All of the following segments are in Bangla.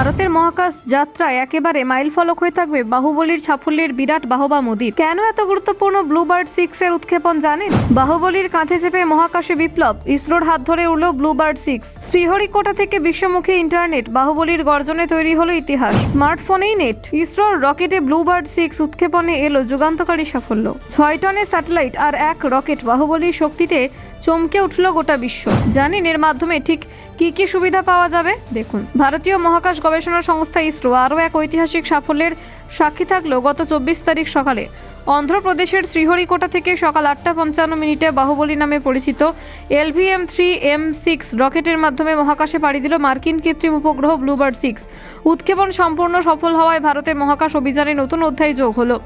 ভারতের মহাকাশ যাত্রায় একেবারে মাইলফলক হয়ে থাকবে বাহুবলীর সাফল্যের বিরাট বাহবা মোদির। কেন এত গুরুত্বপূর্ণ ব্লুবার্ড 6 এর উৎক্ষেপণ জানেন? বাহুবলীর কাঁধে চেপে মহাকাশে বিপ্লব, ইসরোর হাত ধরে উড়ল ব্লুবার্ড 6। শ্রীহরিকোটা থেকে বিশ্বমুখী ইন্টারনেট, বাহুবলীর গর্জনে তৈরি হলো ইতিহাস। স্মার্টফোনেই নেট, ইসরোর রকেটে ব্লুবার্ড 6 উৎক্ষেপণে এলো যুগান্তকারী সাফল্য। 6 টনের স্যাটেলাইট আর এক রকেট, বাহুবলীর শক্তিতে চমকে উঠল গোটা বিশ্ব। জানেন এর মাধ্যমে ঠিক কি কি সুবিধা পাওয়া যাবে? দেখুন, ভারতীয় মহাকাশ গবেষণা সংস্থা ইসরো আরও এক ঐতিহাসিক সাফল্যের সাক্ষী থাকলো গত 24 তারিখ সকালে। অন্ধ্রপ্রদেশের শ্রীহরিকোটা থেকে সকাল 8:55 বাহুবলী নামে পরিচিত LVM-3M6 রকেটের মাধ্যমে মহাকাশে পাড়ি দিল মার্কিন কৃত্রিম উপগ্রহ ব্লুবার্ড 6। উৎক্ষেপণ সম্পূর্ণ সফল হওয়ায় ভারতের মহাকাশ অভিযানে নতুন অধ্যায় যোগ হলো।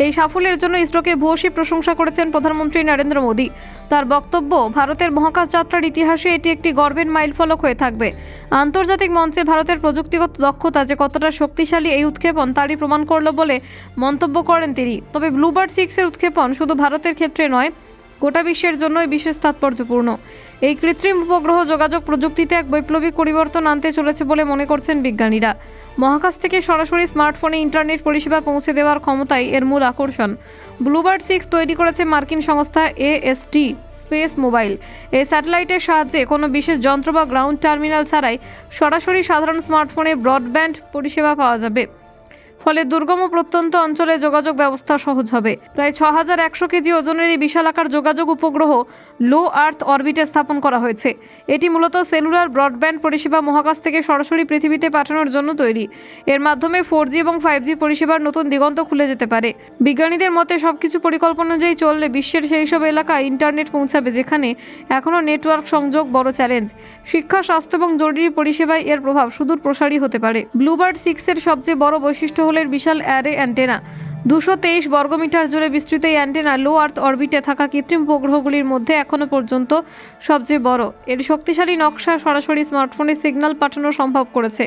এই সাফল্যের জন্য ইসরোকে ভূয়সী প্রশংসা করেছেন প্রধানমন্ত্রী নরেন্দ্র মোদী। তার বক্তব্য, ভারতের মহাকাশ যাত্রার ইতিহাসে এটি একটি গর্বের মাইলফলক হয়ে থাকবে। আন্তর্জাতিক মঞ্চে ভারতের প্রযুক্তিগত দক্ষতা যে কতটা শক্তিশালী এই উৎক্ষেপণ তারই প্রমাণ করল বলে মন্তব্য করেন তিনি। তবে ব্লুবার্ড 6 এর উৎক্ষেপণ শুধু ভারতের ক্ষেত্রে নয়, গোটা বিশ্বের জন্যই বিশেষ তাৎপর্যপূর্ণ। এই কৃত্রিম উপগ্রহ যোগাযোগ প্রযুক্তিতে এক বৈপ্লবিক পরিবর্তন আনতে চলেছে বলে মনে করছেন বিজ্ঞানীরা। মহাকাশ থেকে সরাসরি স্মার্টফোনে ইন্টারনেট পরিষেবা পৌঁছে দেওয়ার ক্ষমতাই এর মূল আকর্ষণ। ব্লুবার্ড 6 তৈরি করেছে মার্কিন সংস্থা AST স্পেস মোবাইল। এই স্যাটেলাইটের সাহায্যে কোনো বিশেষ যন্ত্র বা গ্রাউন্ড টার্মিনাল ছাড়াই সরাসরি সাধারণ স্মার্টফোনে ব্রডব্যান্ড পরিষেবা পাওয়া যাবে। ফলে দুর্গম ও প্রত্যন্ত অঞ্চলে যোগাযোগ ব্যবস্থা সহজ হবে। প্রায় 6100 কেজি ওজনের এই বিশালাকার যোগাযোগ উপগ্রহ লো আর্থ অরবিটে স্থাপন করা হয়েছে। এটি মূলত সেলুলার ব্রডব্যান্ড পরিষেবা মহাকাশ থেকে সরাসরি পৃথিবীতে পাঠানোর জন্য তৈরি। এর মাধ্যমে 4G এবং 5G পরিষেবার নতুন দিগন্ত খুলে যেতে পারে। বিজ্ঞানীদের মতে সবকিছু পরিকল্পনা অনুযায়ী চললে বিশ্বের সেই সব এলাকায় ইন্টারনেট পৌঁছাবে যেখানে এখনও নেটওয়ার্ক সংযোগ বড় চ্যালেঞ্জ। শিক্ষা, স্বাস্থ্য এবং জরুরি পরিষেবায় এর প্রভাব সুদূর প্রসারী হতে পারে। ব্লুবার্ড 6 এর সবচেয়ে বড় বৈশিষ্ট্য হল এর বিশাল অ্যারে অ্যান্টেনা। 223 বর্গমিটার জুড়ে বিস্তৃত এই অ্যান্টেনা লো আর্থ অরবিটে থাকা কৃত্রিম উপগ্রহগুলির মধ্যে এখনও পর্যন্ত সবচেয়ে বড়। এর শক্তিশালী নকশা সরাসরি স্মার্টফোনে সিগন্যাল পাঠানো সম্ভব করেছে।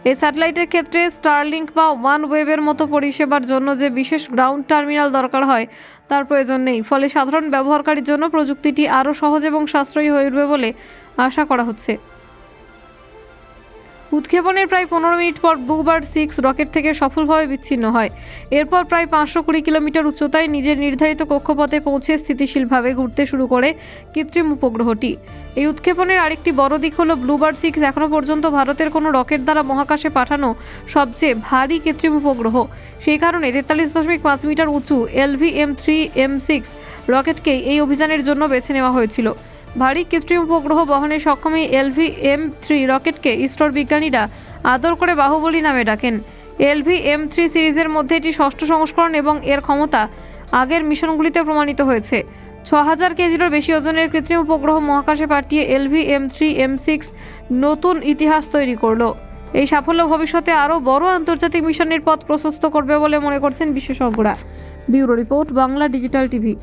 এই স্যাটেলাইটের ক্ষেত্রে স্টারলিংক বা ওয়ান ওয়েবের মতো পরিষেবার জন্য যে বিশেষ গ্রাউন্ড টার্মিনাল দরকার হয় তার প্রয়োজন নেই। ফলে সাধারণ ব্যবহারকারীর জন্য প্রযুক্তিটি আরও সহজ এবং সাশ্রয়ী হয়ে উঠবে বলে আশা করা হচ্ছে। উৎক্ষেপণের প্রায় 15 মিনিট পর ব্লুবার্ড 6 রকেট থেকে সফলভাবে বিচ্ছিন্ন হয়। এরপর প্রায় 520 কিলোমিটার উচ্চতায় নিজের নির্ধারিত কক্ষপথে পৌঁছে স্থিতিশীলভাবে ঘুরতে শুরু করে কৃত্রিম উপগ্রহটি। এই উৎক্ষেপণের আরেকটি বড় দিক হলো ব্লুবার্ড 6 এখনও পর্যন্ত ভারতের কোনো রকেট দ্বারা মহাকাশে পাঠানো সবচেয়ে ভারী কৃত্রিম উপগ্রহ। সেই কারণে 43.5 মিটার উঁচু LVM-3M6 রকেটকেই এই অভিযানের জন্য বেছে নেওয়া হয়েছিল। ভারী কৃত্রিম উপগ্রহ বহনে সক্ষম এই LVM-3 রকেটকে ইসরোর বিজ্ঞানীরা আদর করে বাহুবলী নামে ডাকেন। LVM-3 সিরিজের মধ্যে এটি 6ষ্ঠ সংস্করণ এবং এর ক্ষমতা আগের মিশনগুলিতে প্রমাণিত হয়েছে। 6000 কেজিরও বেশি ওজনের কৃত্রিম উপগ্রহ মহাকাশে পাঠিয়ে LVM-3M6 নতুন ইতিহাস তৈরি করল। এই সাফল্য ভবিষ্যতে আরও বড় আন্তর্জাতিক মিশনের পথ প্রশস্ত করবে বলে মনে করছেন বিশেষজ্ঞরা। Bureau report, Bangla digital TV.